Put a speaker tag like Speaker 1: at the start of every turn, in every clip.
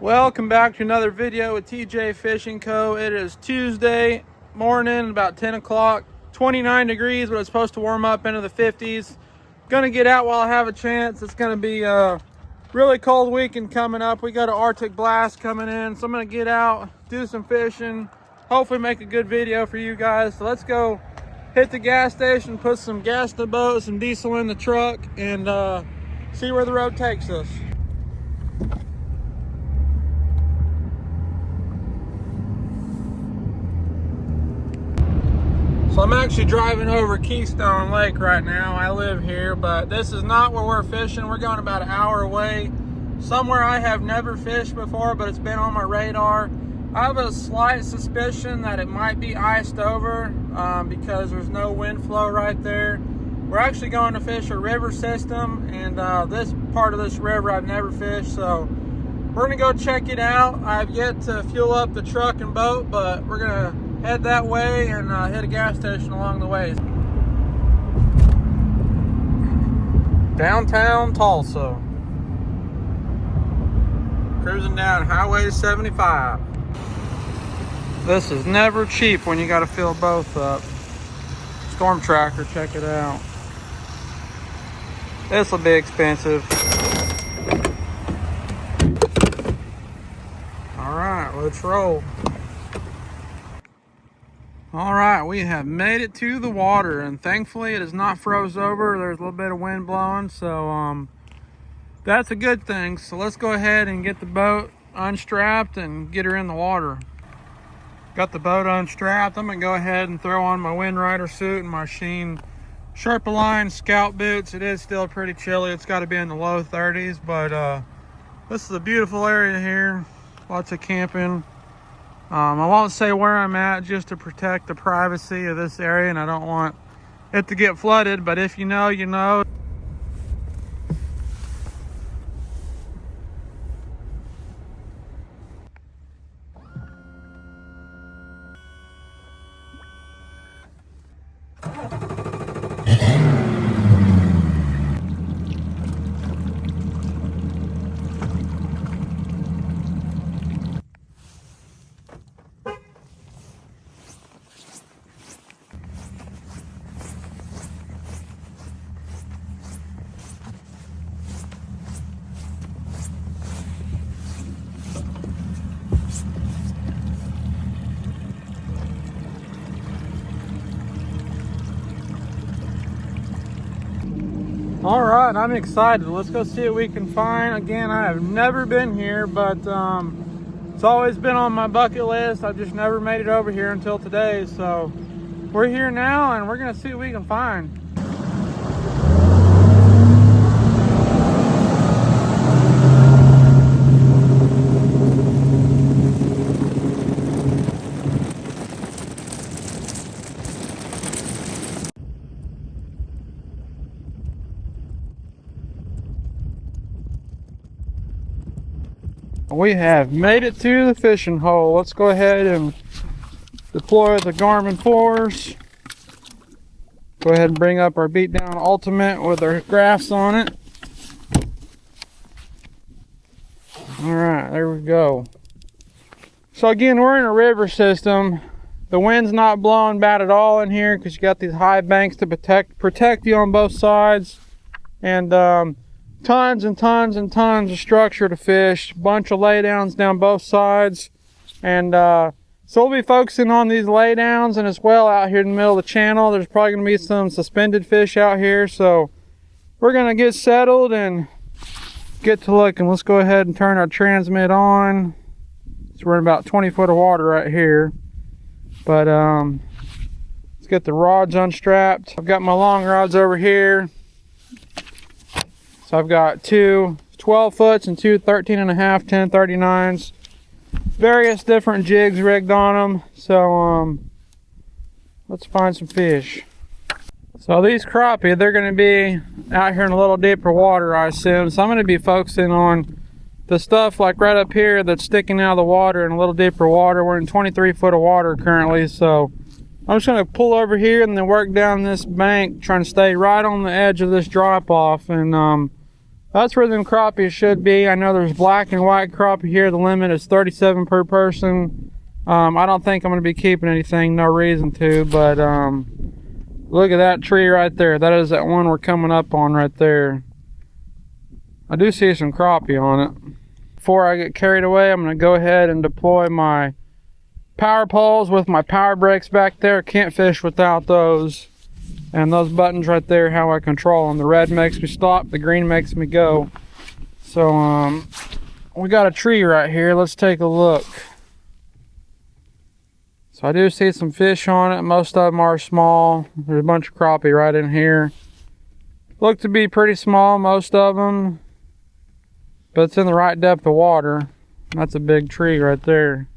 Speaker 1: Welcome back to another video with TJ Fishing Co. It is Tuesday morning, about 10 o'clock, 29 degrees, but it's supposed to warm up into the 50s. Gonna get out while I have a chance. It's gonna be a really cold weekend coming up. We got an Arctic blast coming in, so I'm gonna get out, do some fishing, hopefully make a good video for you guys. So let's go hit the gas station, put some gas in the boat, some diesel in the truck, and see where the road takes us. So I'm actually driving over Keystone Lake right now. I live here, but this is not where we're fishing. We're going about an hour away, somewhere I have never fished before, but it's been on my radar. I have a slight suspicion that it might be iced over because there's no wind flow right there. We're actually going to fish a river system, and this part of this river I've never fished, so we're gonna go check it out. I've yet to fuel up the truck and boat, but we're gonna head that way and hit a gas station along the way. Downtown Tulsa. Cruising down Highway 75. This is never cheap when you gotta fill both up. Storm Tracker, check it out. This will be expensive. Alright, let's roll. Alright, we have made it to the water, and thankfully it is not froze over. There's a little bit of wind blowing, so that's a good thing. So let's go ahead and get the boat unstrapped and get her in the water. Got the boat unstrapped. I'm gonna go ahead and throw on my wind rider suit and my Sheen Sherpa-Line Scout boots. It is still pretty chilly. It's got to be in the low 30s, but this is a beautiful area here. Lots of camping. I won't say where I'm at just to protect the privacy of this area, and I don't want it to get flooded, but if you know, you know. All right, I'm excited. Let's go see what we can find. Again, I have never been here, but it's always been on my bucket list. I've just never made it over here until today. So we're here now, and we're gonna see what we can find. We have made it to the fishing hole. Let's go ahead and deploy the Garmin 4s. Go ahead and bring up our Beatdown Ultimate with our graphs on it. Alright, there we go. So again, we're in a river system. The wind's not blowing bad at all in here because you got these high banks to protect you on both sides. And tons and tons and tons of structure to fish, bunch of laydowns down both sides, and so we'll be focusing on these laydowns, and as well out here in the middle of the channel there's probably going to be some suspended fish out here, so we're going to get settled and get to looking. Let's go ahead and turn our transmit on. So we're in about 20 foot of water right here, but let's get the rods unstrapped. I've got my long rods over here. So I've got two 12 foots and two 13.5 1039s. Various different jigs rigged on them. So let's find some fish. So these crappie, they're going to be out here in a little deeper water, I assume. So I'm going to be focusing on the stuff like right up here that's sticking out of the water in a little deeper water. We're in 23 foot of water currently, so I'm just going to pull over here and then work down this bank, trying to stay right on the edge of this drop off, and That's where them crappie should be. I know there's black and white crappie here. The limit is 37 per person. I don't think I'm going to be keeping anything. No reason to. But look at that tree right there. That is that one we're coming up on right there. I do see some crappie on it. Before I get carried away, I'm going to go ahead and deploy my power poles with my power brakes back there. Can't fish without those. And those buttons right there, how I control them. The red makes me stop, the green makes me go. So we got a tree right here. Let's take a look. So I do see some fish on it. Most of them are small. There's a bunch of crappie right in here. Look to be pretty small, most of them. But it's in the right depth of water. That's a big tree right there.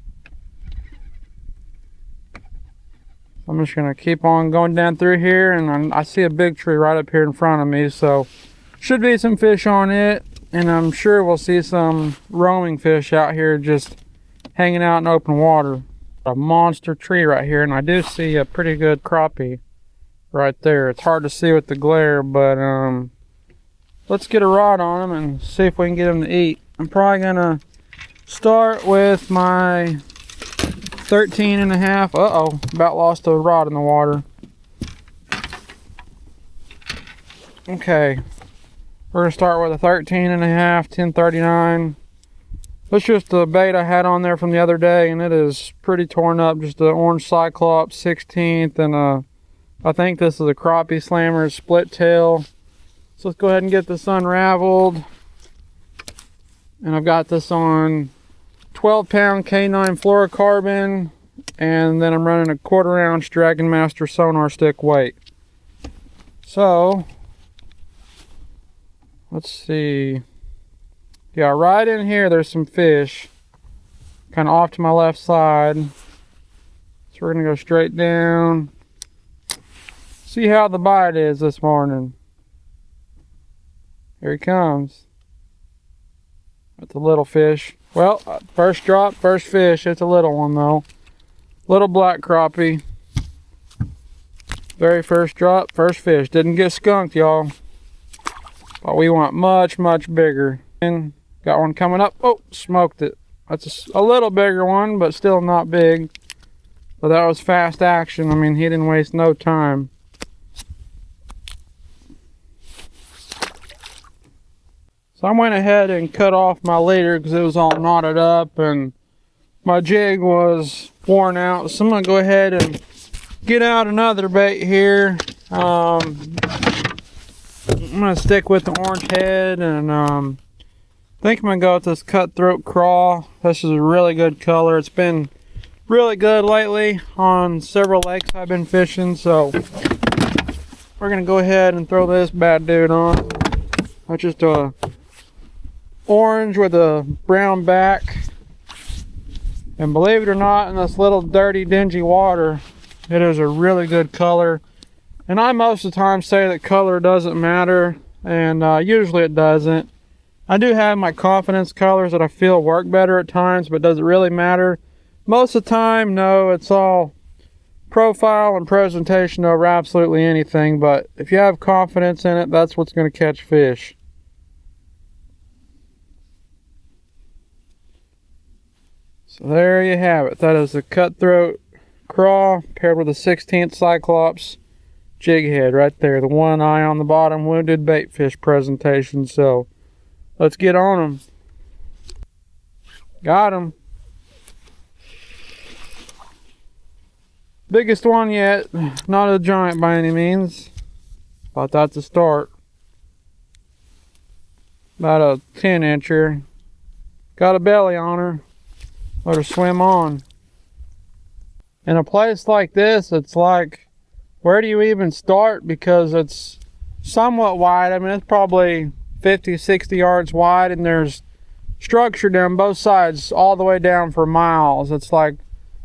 Speaker 1: I'm just gonna keep on going down through here, and I see a big tree right up here in front of me, so should be some fish on it, and I'm sure we'll see some roaming fish out here just hanging out in open water. A monster tree right here, and I do see a pretty good crappie right there. It's hard to see with the glare, but let's get a rod on them and see if we can get them to eat. I'm probably gonna start with my 13.5. Uh-oh, about lost a rod in the water. Okay, we're gonna start with a 13.5, 1039. That's just the bait I had on there from the other day, and it is pretty torn up. Just an orange Cyclops 16th, and I think this is a crappie slammer split tail. So let's go ahead and get this unraveled. And I've got this on 12-pound K9 fluorocarbon, and then I'm running a 1/4 ounce Dragon Master sonar stick weight. So let's see. Yeah, right in here there's some fish kind of off to my left side. So we're gonna go straight down, see how the bite is this morning. Here he comes. That's a little fish. Well, first drop, first fish. It's a little one though. Little black crappie. Very first drop, first fish. Didn't get skunked, y'all. But we want much, much bigger. And got one coming up. Oh, smoked it. That's a little bigger one, but still not big. But that was fast action. I mean, he didn't waste no time. So I went ahead and cut off my leader because it was all knotted up and my jig was worn out. So I'm going to go ahead and get out another bait here. I'm going to stick with the orange head, and I think I'm going to go with this cutthroat crawl. This is a really good color. It's been really good lately on several lakes I've been fishing. So we're going to go ahead and throw this bad dude on. That's just a orange with a brown back, and believe it or not, in this little dirty dingy water, it is a really good color. And I most of the time say that color doesn't matter, and usually it doesn't. I do have my confidence colors that I feel work better at times, but does it really matter? Most of the time, no. It's all profile and presentation over absolutely anything, but if you have confidence in it, that's what's going to catch fish. So there you have it. That is the cutthroat craw paired with a 16th Cyclops jig head right there. The one eye on the bottom, wounded bait fish presentation. So let's get on them. Got him. Biggest one yet. Not a giant by any means, but that's a start. About a 10-incher. Got a belly on her. Let her swim on. In a place like this, it's like, where do you even start? Because it's somewhat wide. I mean, it's probably 50, 60 yards wide, and there's structure down both sides all the way down for miles. It's like,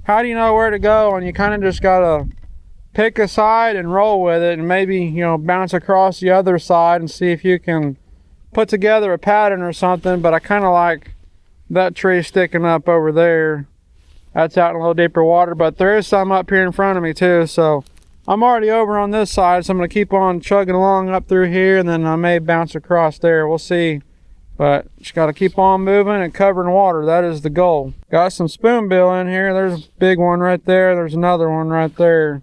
Speaker 1: how do you know where to go? And you kind of just gotta pick a side and roll with it, and maybe, you know, bounce across the other side and see if you can put together a pattern or something. But I kind of like that tree sticking up over there. That's out in a little deeper water, but there is some up here in front of me too, so I'm already over on this side, so I'm going to keep on chugging along up through here, and then I may bounce across there. We'll see. But just got to keep on moving and covering water. That is the goal. Got some spoonbill in here. There's a big one right there. There's another one right there.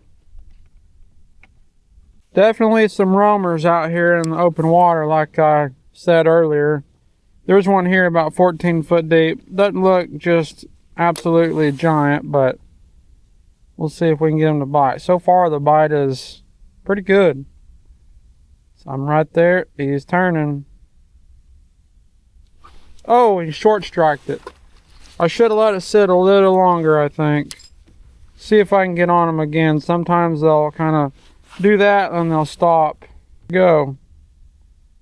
Speaker 1: Definitely some roamers out here in the open water, like I said earlier. There's one here about 14 foot deep. Doesn't look just absolutely giant, but we'll see if we can get him to bite. So far, the bite is pretty good. So I'm right there. He's turning. Oh, he short striked it. I should have let it sit a little longer, I think. See if I can get on him again. Sometimes they'll kind of do that and they'll stop. Go.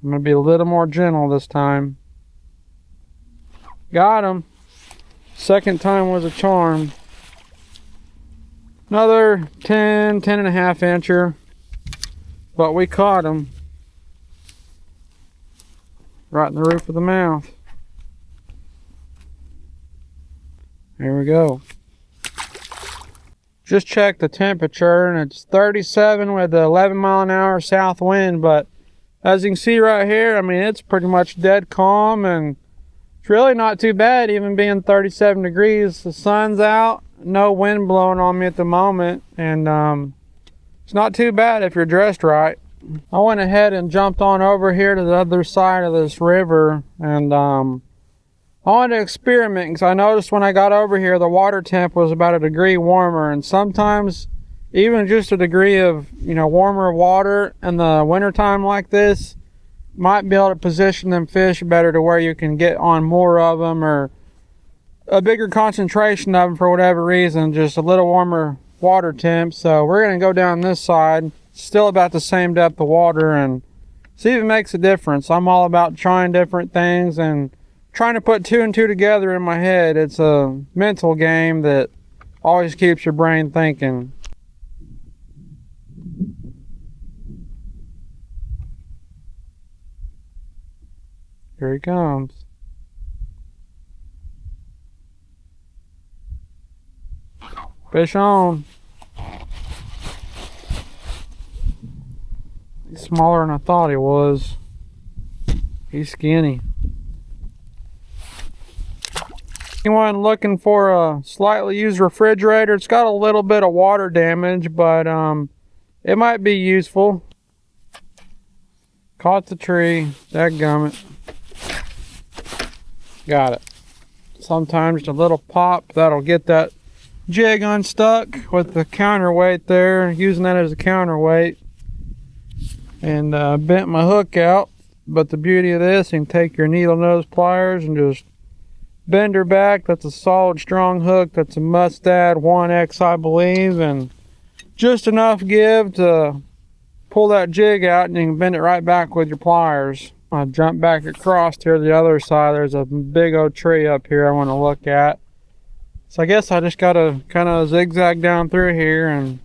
Speaker 1: I'm going to be a little more gentle this time. Got him. Second time was a charm. Another 10 and a half incher. But we caught him. Right in the roof of the mouth. There we go. Just checked the temperature and it's 37 with an 11-mile-an-hour south wind, but as you can see right here, I mean, it's pretty much dead calm and it's really not too bad, even being 37 degrees. The sun's out, no wind blowing on me at the moment, and it's not too bad if you're dressed right. I went ahead and jumped on over here to the other side of this river, and I wanted to experiment because I noticed when I got over here the water temp was about a degree warmer, and sometimes even just a degree of, you know, warmer water in the wintertime like this might be able to position them fish better to where you can get on more of them or a bigger concentration of them for whatever reason, just a little warmer water temp. So we're going to go down this side, still about the same depth of water, and see if it makes a difference. I'm all about trying different things and trying to put two and two together in my head. It's a mental game that always keeps your brain thinking. Here he comes. Fish on. He's smaller than I thought he was. He's skinny. Anyone looking for a slightly used refrigerator? It's got a little bit of water damage, but it might be useful. Caught the tree. Dadgummit. Got it. Sometimes a little pop that'll get that jig unstuck with the counterweight there, using that as a counterweight, and bent my hook out. But the beauty of this, you can take your needle nose pliers and just bend her back. That's a solid, strong hook. That's a Mustad 1X, I believe, and just enough give to pull that jig out, and you can bend it right back with your pliers. I'll jump back across here to the other side. There's a big old tree up here I want to look at. So I guess I just gotta kind of zigzag down through here and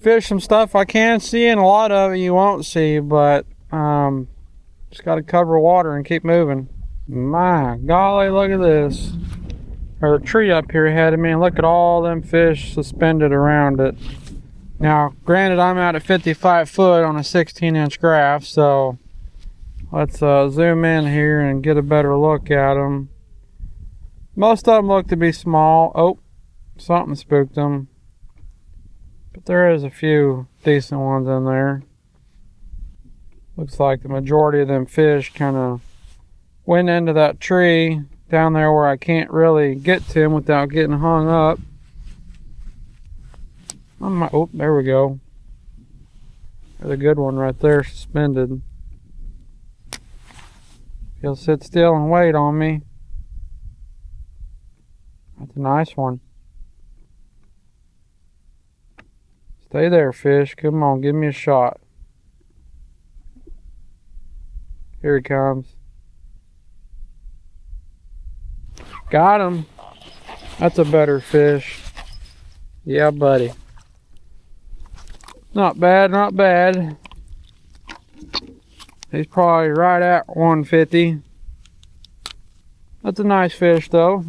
Speaker 1: fish some stuff I can see, and a lot of it you won't see, but just gotta cover water and keep moving. My golly, look at this. There's a tree up here ahead of me, and look at all them fish suspended around it. Now, granted, I'm out at 55 foot on a 16-inch graph, so let's zoom in here and get a better look at them. Most of them look to be small. Oh, something spooked them. But there is a few decent ones in there. Looks like the majority of them fish kind of went into that tree down there where I can't really get to them without getting hung up. Oh, there we go. There's a good one right there, suspended. He'll sit still and wait on me. That's a nice one. Stay there, fish. Come on, give me a shot. Here he comes. Got him. That's a better fish. Yeah, buddy. Not bad, not bad. He's probably right at 150. That's a nice fish, though.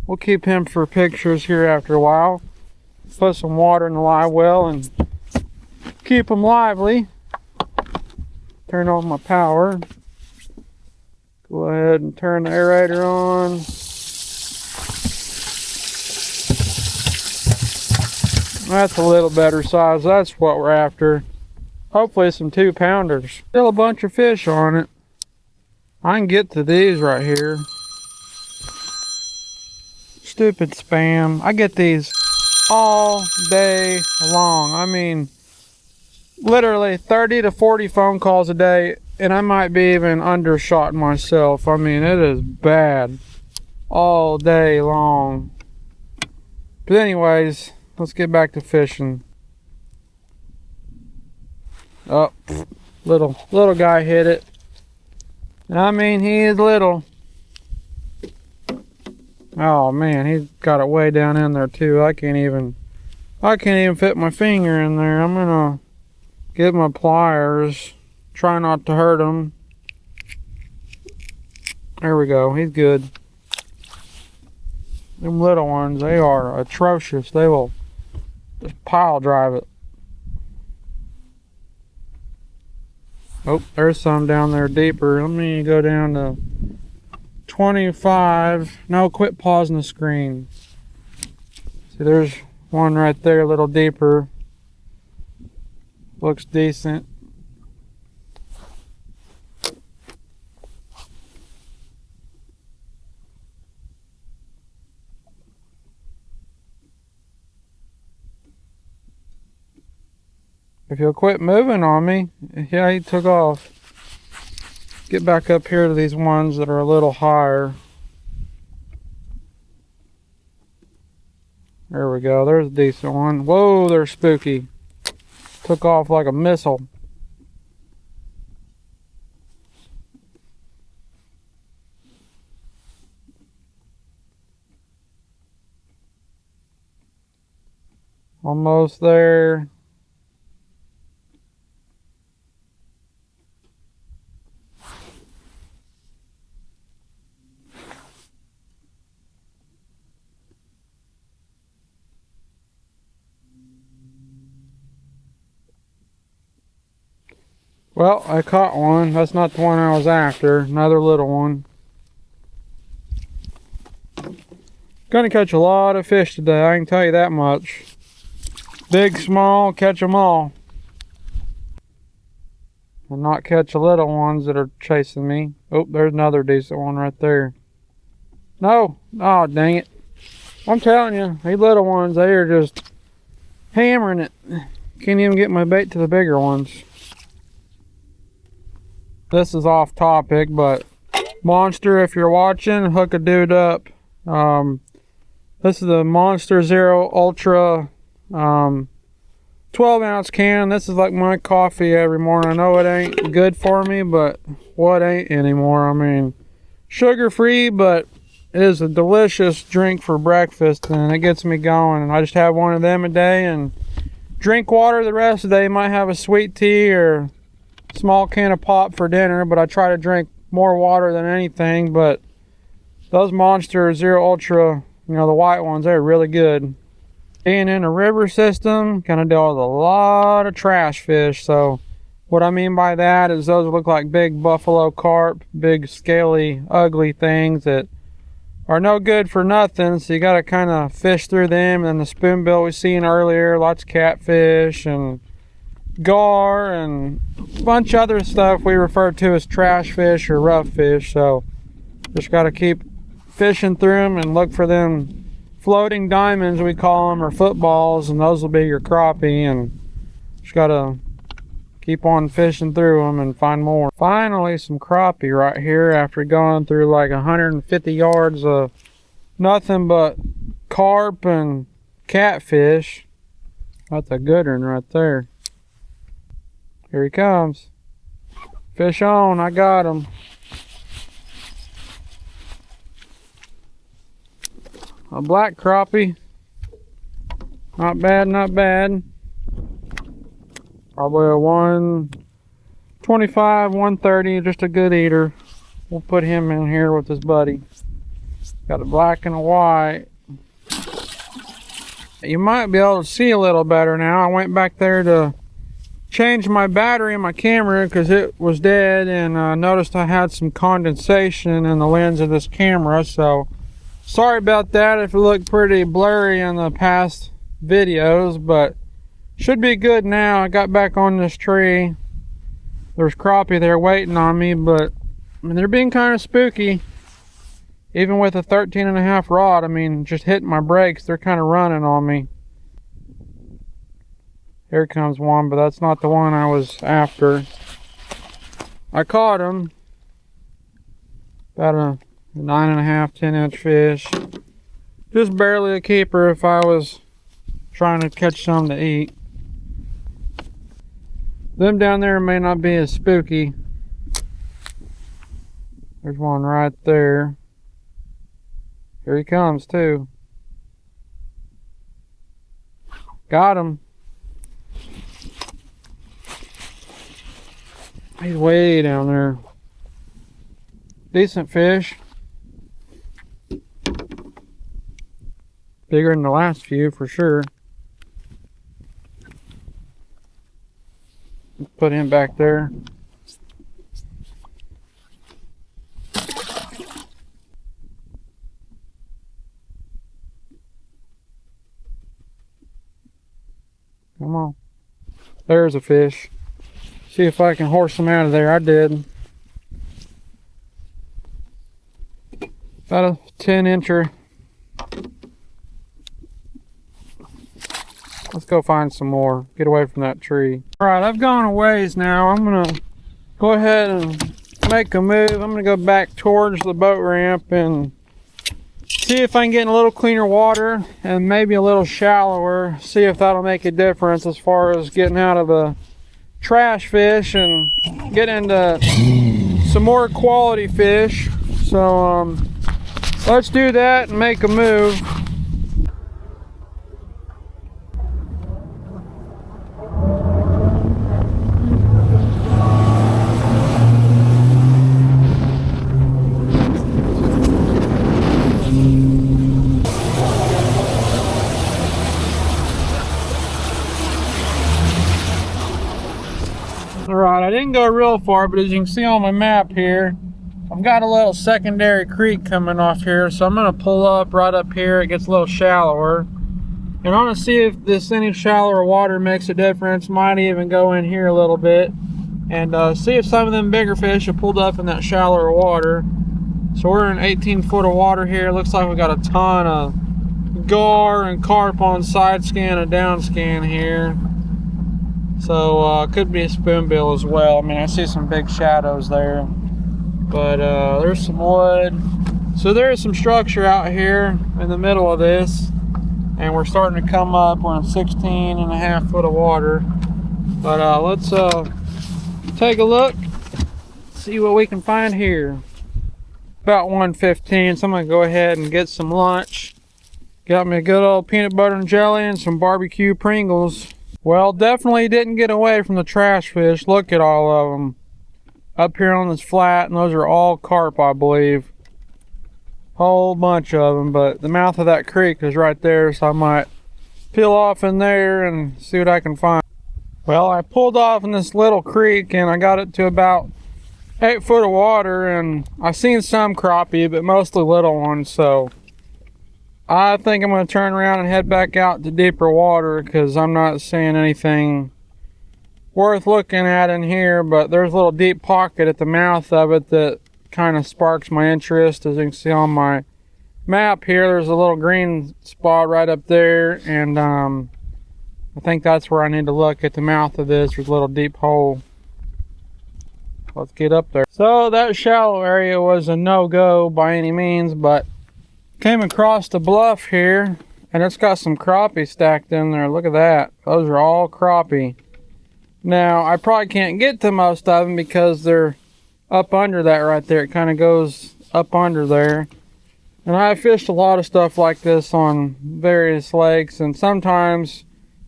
Speaker 1: We'll keep him for pictures here after a while. Put some water in the live well and keep them lively. Turn on my power. Go ahead and turn the aerator on. That's a little better size. That's what we're after. Hopefully some 2-pounders. Still a bunch of fish on it. I can get to these right here. Stupid spam. I get these all day long. I mean, literally 30 to 40 phone calls a day, and I might be even undershot myself. I mean, it is bad all day long. But anyways, let's get back to fishing. Oh, little guy hit it. And I mean, he is little. Oh man, he's got it way down in there too. I can't even fit my finger in there. I'm gonna get my pliers. Try not to hurt him. There we go. He's good. Them little ones, they are atrocious. They will just pile drive it. Oh, there's some down there deeper. Let me go down to 25. No, quit pausing the screen. See, there's one right there, a little deeper. Looks decent. If you'll quit moving on me. Yeah, he took off. Get back up here to these ones that are a little higher. There we go. There's a decent one. Whoa, they're spooky. Took off like a missile. Almost there. Well, I caught one. That's not the one I was after. Another little one. Gonna catch a lot of fish today, I can tell you that much. Big, small, catch them all. And not catch the little ones that are chasing me. Oh, there's another decent one right there. No! Oh, dang it. I'm telling you, these little ones, they are just hammering it. Can't even get my bait to the bigger ones. This is off topic, but Monster, if you're watching, hook a dude up. This is the Monster Zero Ultra 12-ounce can. This is like my coffee every morning. I know it ain't good for me, but what ain't anymore? I mean, sugar-free, but it is a delicious drink for breakfast, and it gets me going. And I just have one of them a day and drink water the rest of the day. Might have a sweet tea or small can of pop for dinner, but I try to drink more water than anything. But those Monster Zero Ultra, you know, the white ones, they're really good. Being in a river system, gonna deal with a lot of trash fish. So what I mean by that is those look like big buffalo carp, big scaly ugly things that are no good for nothing. So you gotta kind of fish through them. And then the spoonbill we seen earlier, lots of catfish and gar and a bunch of other stuff we refer to as trash fish or rough fish. So just got to keep fishing through them and look for them floating diamonds, we call them, or footballs, and those will be your crappie. And just got to keep on fishing through them and find more. Finally some crappie right here after going through like 150 yards of nothing but carp and catfish. That's a good one right there. Here he comes. Fish on, I got him. A black crappie. Not bad, not bad. Probably a 125, 130, just a good eater. We'll put him in here with his buddy. Got a black and a white. You might be able to see a little better now. I went back there to changed my battery in my camera because it was dead, and noticed I had some condensation in the lens of this camera. So sorry about that if it looked pretty blurry in the past videos, but should be good now. I got back on this tree. There's crappie there waiting on me, but I mean, they're being kind of spooky. Even with a 13.5 rod, I mean, just hitting my brakes, they're kind of running on me. Here comes one, but that's not the one I was after. I caught him. About a 9.5, 10-inch fish. Just barely a keeper if I was trying to catch some to eat. Them down there may not be as spooky. There's one right there. Here he comes too. Got him. He's way down there. Decent fish. Bigger than the last few for sure. Let's put him back there. Come on. There's a fish. See if I can horse him out of there. I did. About a 10-incher. Let's go find some more. Get away from that tree. Alright, I've gone a ways now. I'm going to go ahead and make a move. I'm going to go back towards the boat ramp and see if I can get in a little cleaner water and maybe a little shallower. See if that'll make a difference as far as getting out of the trash fish and get into some more quality fish. So let's do that and make a move. Alright, I didn't go real far, but as you can see on my map here, I've got a little secondary creek coming off here, so I'm going to pull up right up here. It gets a little shallower. And I want to see if this any shallower water makes a difference. Might even go in here a little bit and see if some of them bigger fish have pulled up in that shallower water. So we're in 18 foot of water here. Looks like we got a ton of gar and carp on side scan and down scan here. So could be a spoonbill as well. I mean, I see some big shadows there, but there's some wood. So there is some structure out here in the middle of this, and we're starting to come up. We're in 16.5 foot of water, but let's take a look, see what we can find here. About 1:15, so I'm gonna go ahead and get some lunch. Got me a good old peanut butter and jelly and some barbecue Pringles. Well, definitely didn't get away from the trash fish. Look at all of them up here on this flat, and those are all carp, I believe. Whole bunch of them, but the mouth of that creek is right there, so I might peel off in there and see what I can find. Well, I pulled off in this little creek and I got it to about 8 foot of water, and I seen some crappie, but mostly little ones. So I think I'm going to turn around and head back out to deeper water because I'm not seeing anything worth looking at in here. But there's a little deep pocket at the mouth of it that kind of sparks my interest. As you can see on my map here, there's a little green spot right up there, and I think that's where I need to look at the mouth of this. There's a little deep hole. Let's get up there. So that shallow area was a no-go by any means, but came across the bluff here, and it's got some crappie stacked in there. Look at that. Those are all crappie. Now, I probably can't get to most of them because they're up under that right there. It kind of goes up under there. And I fished a lot of stuff like this on various lakes, and sometimes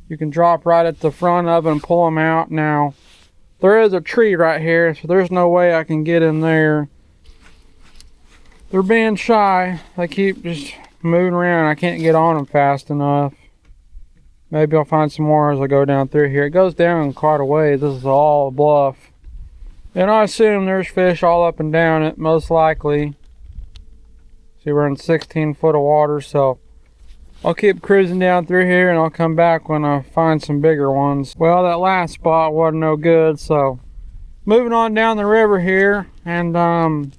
Speaker 1: you can drop right at the front of it and pull them out. Now, there is a tree right here, so there's no way I can get in there. They're being shy. They keep just moving around. I can't get on them fast enough. Maybe I'll find some more as I go down through here. It goes down quite a way. This is all a bluff. And I assume there's fish all up and down it, most likely. See, we're in 16 foot of water, so I'll keep cruising down through here and I'll come back when I find some bigger ones. Well, that last spot wasn't no good, so moving on down the river here. And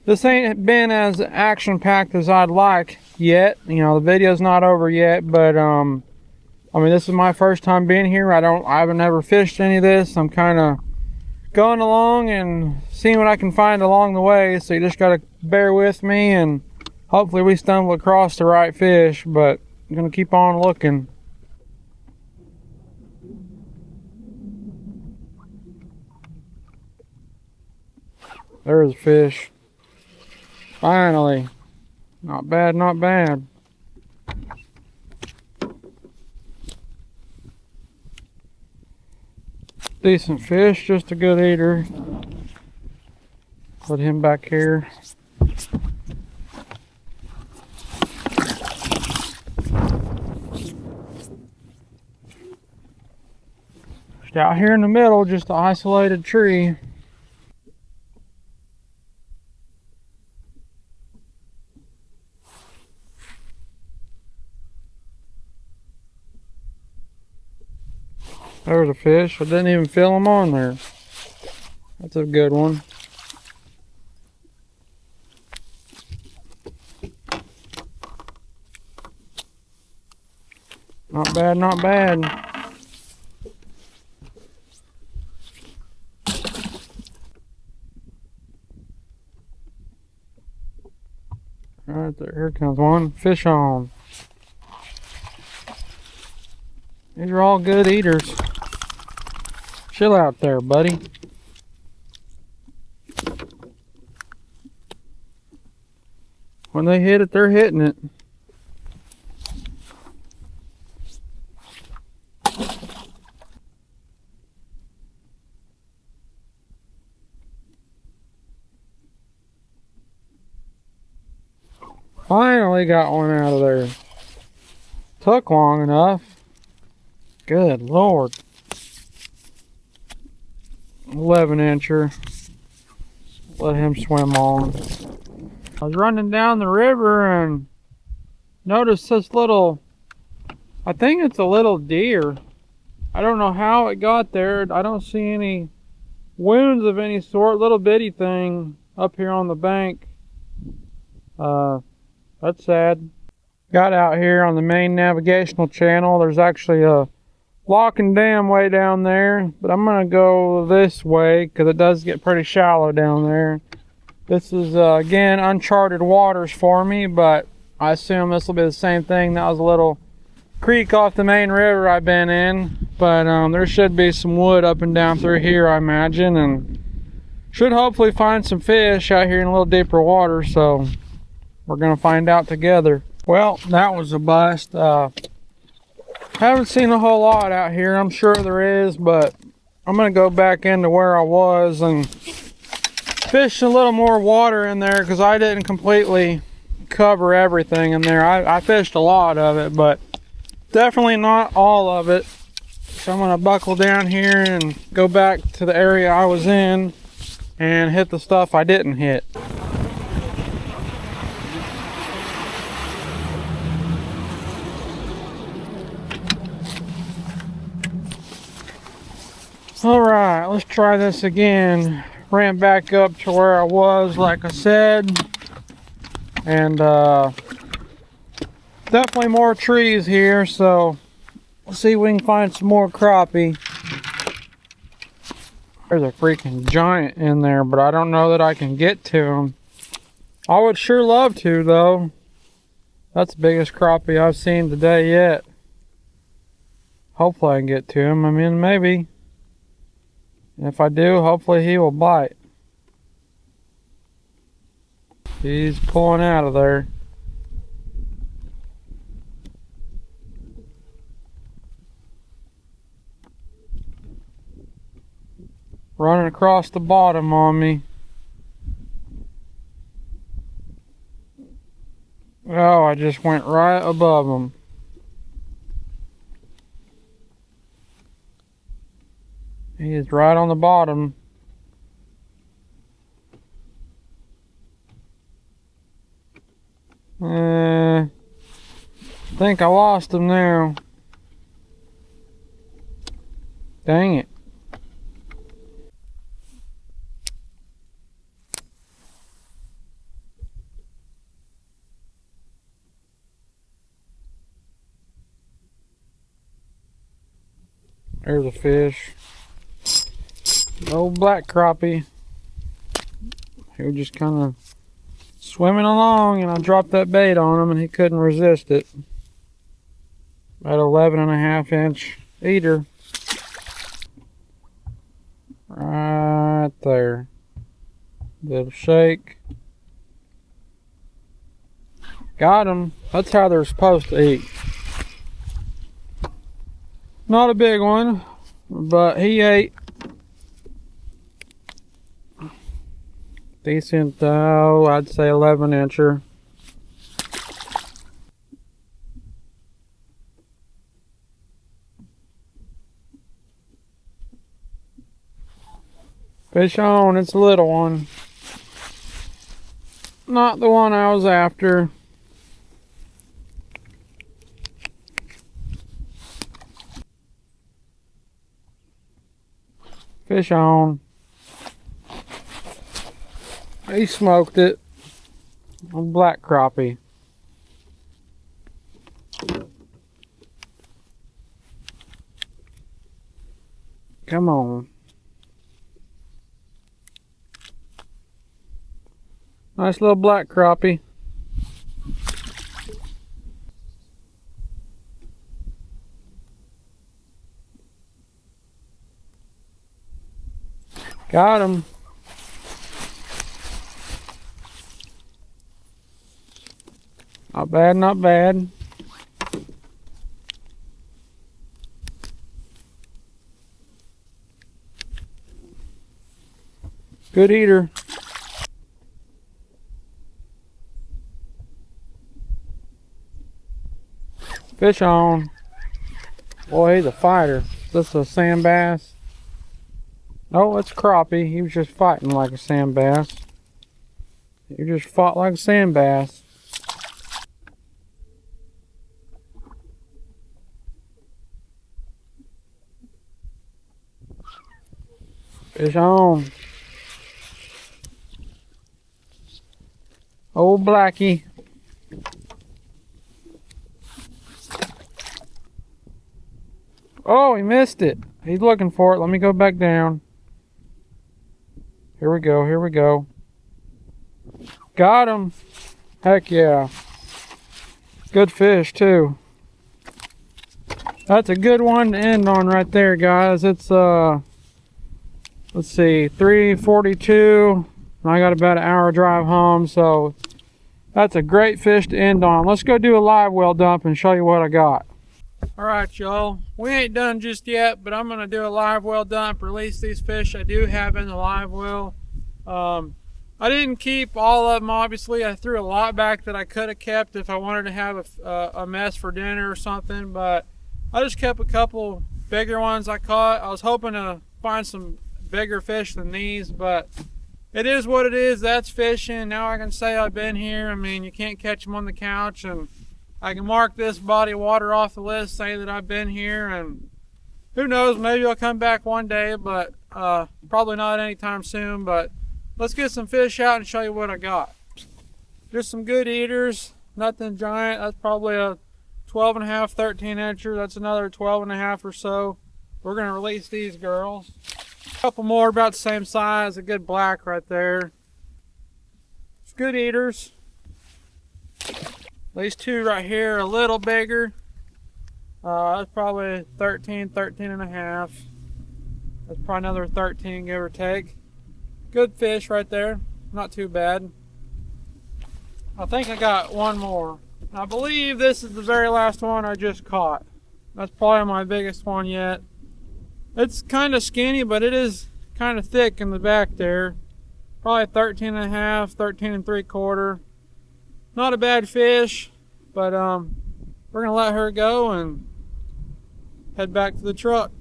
Speaker 1: this ain't been as action-packed as I'd like yet. You know, the video's not over yet, but I mean, this is my first time being here. I haven't ever fished any of this. I'm kind of going along and seeing what I can find along the way, so you just gotta bear with me and hopefully we stumble across the right fish, but I'm gonna keep on looking. There's a fish. Finally. Not bad, not bad. Decent fish, just a good eater. Put him back here. Just out here in the middle, just an isolated tree. There's a fish. I didn't even feel him on there. That's a good one. Not bad, not bad. Right there, here comes one. Fish on. These are all good eaters. Chill out there, buddy. When they hit it, they're hitting it. Finally got one out of there. Took long enough. Good Lord. 11-incher. Let him swim on. I was running down the river and noticed this little, I think it's a little deer. I don't know how it got there. I don't see any wounds of any sort. Little bitty thing up here on the bank. That's sad. Got out here on the main navigational channel. There's actually a lock and dam way down there, but I'm gonna go this way because it does get pretty shallow down there. This is again uncharted waters for me, but I assume this will be the same thing. That was a little creek off the main river I've been in, but there should be some wood up and down through here, I imagine, and should hopefully find some fish out here in a little deeper water, so we're gonna find out together. Well, that was a bust. Haven't seen a whole lot out here. I'm sure there is, but I'm gonna go back into where I was and fish a little more water in there because I didn't completely cover everything in there. I fished a lot of it, but definitely not all of it. So I'm gonna buckle down here and go back to the area I was in and hit the stuff I didn't hit. Alright, let's try this again. Ran back up to where I was, like I said. And definitely more trees here, so let's see if we can find some more crappie. There's a freaking giant in there, but I don't know that I can get to him. I would sure love to, though. That's the biggest crappie I've seen today yet. Hopefully I can get to him. I mean, maybe. If I do, hopefully he will bite. He's pulling out of there. Running across the bottom on me. Oh, I just went right above him. He is right on the bottom. I think I lost him now. Dang it. There's a fish. Old black crappie. He was just kind of swimming along, and I dropped that bait on him and he couldn't resist it. About 11.5-inch eater. Right there. Little shake. Got him. That's how they're supposed to eat. Not a big one, but he ate. Decent, I'd say 11-incher. Fish on, it's a little one. Not the one I was after. Fish on. He smoked it. A black crappie. Come on. Nice little black crappie. Got him. Not bad, not bad. Good eater. Fish on. Boy, he's a fighter. This is a sand bass. Oh, it's crappie. He was just fighting like a sand bass. He just fought like a sand bass. Fish on. Old blackie. Oh, he missed it. He's looking for it. Let me go back down. Here we go, here we go. Got him. Heck yeah. Good fish too. That's a good one to end on right there, guys. It's let's see, 3:42. I got about an hour drive home, so that's a great fish to end on. Let's go do a live well dump and show you what I got. All right, y'all. We ain't done just yet, but I'm gonna do a live well dump, release these fish I do have in the live well. I didn't keep all of them, obviously. I threw a lot back that I could have kept if I wanted to have a mess for dinner or something, but I just kept a couple bigger ones I caught. I was hoping to find some bigger fish than these, but it is what it is. That's fishing. Now I can say I've been here. I mean, you can't catch them on the couch, and I can mark this body of water off the list, say that I've been here, and who knows, maybe I'll come back one day, but probably not anytime soon. But let's get some fish out and show you what I got. Just some good eaters, nothing giant. That's probably a 12.5, 13-incher. That's another 12.5 or so. We're gonna release these girls. A couple more about the same size, a good black right there. It's good eaters. These two right here are a little bigger. That's probably 13, 13.5. That's probably another 13, give or take. Good fish right there, not too bad. I think I got one more. I believe this is the very last one I just caught. That's probably my biggest one yet. It's kind of skinny, but it is kind of thick in the back there. Probably 13.5, 13 3/4. Not a bad fish, but we're gonna let her go and head back to the truck.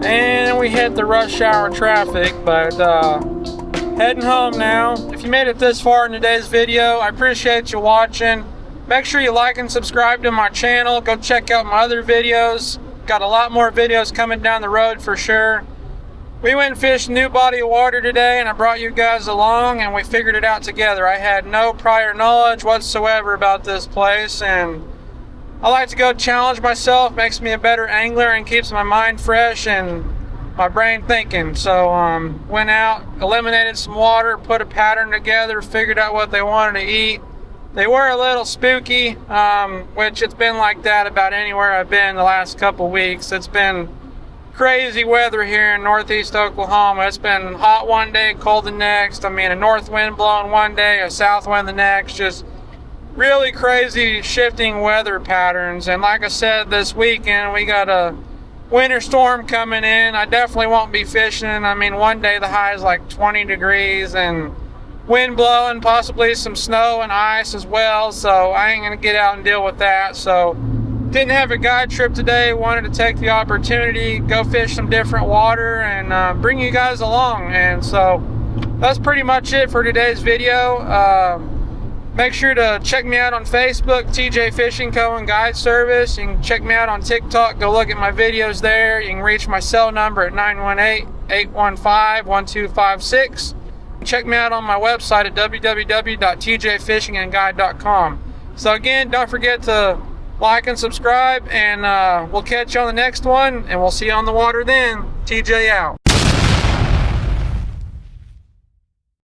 Speaker 1: And we hit the rush hour traffic, but heading home now. If you made it this far in today's video, I appreciate you watching. Make sure you like and subscribe to my channel. Go check out my other videos. Got a lot more videos coming down the road for sure. We went and fished a new body of water today, and I brought you guys along, and we figured it out together. I had no prior knowledge whatsoever about this place, and I like to go challenge myself. Makes me a better angler and keeps my mind fresh and my brain thinking. So went out, eliminated some water, put a pattern together, figured out what they wanted to eat. They were a little spooky, which it's been like that about anywhere I've been the last couple weeks. It's been crazy weather here in northeast Oklahoma. It's been hot one day, cold the next. I mean, a north wind blowing one day, a south wind the next. Just really crazy shifting weather patterns. And like I said, this weekend we got a winter storm coming in. I definitely won't be fishing. I mean, one day the high is like 20 degrees and wind blowing, possibly some snow and ice as well. So I ain't gonna get out and deal with that. So didn't have a guide trip today. Wanted to take the opportunity, go fish some different water and bring you guys along. And so that's pretty much it for today's video. Make sure to check me out on Facebook, TJ Fishing Co. and Guide Service. You can check me out on TikTok. Go look at my videos there. You can reach my cell number at 918-815-1256. Check me out on my website at www.tjfishandguide.com. So again, don't forget to like and subscribe, and we'll catch you on the next one, and we'll see you on the water then. TJ out.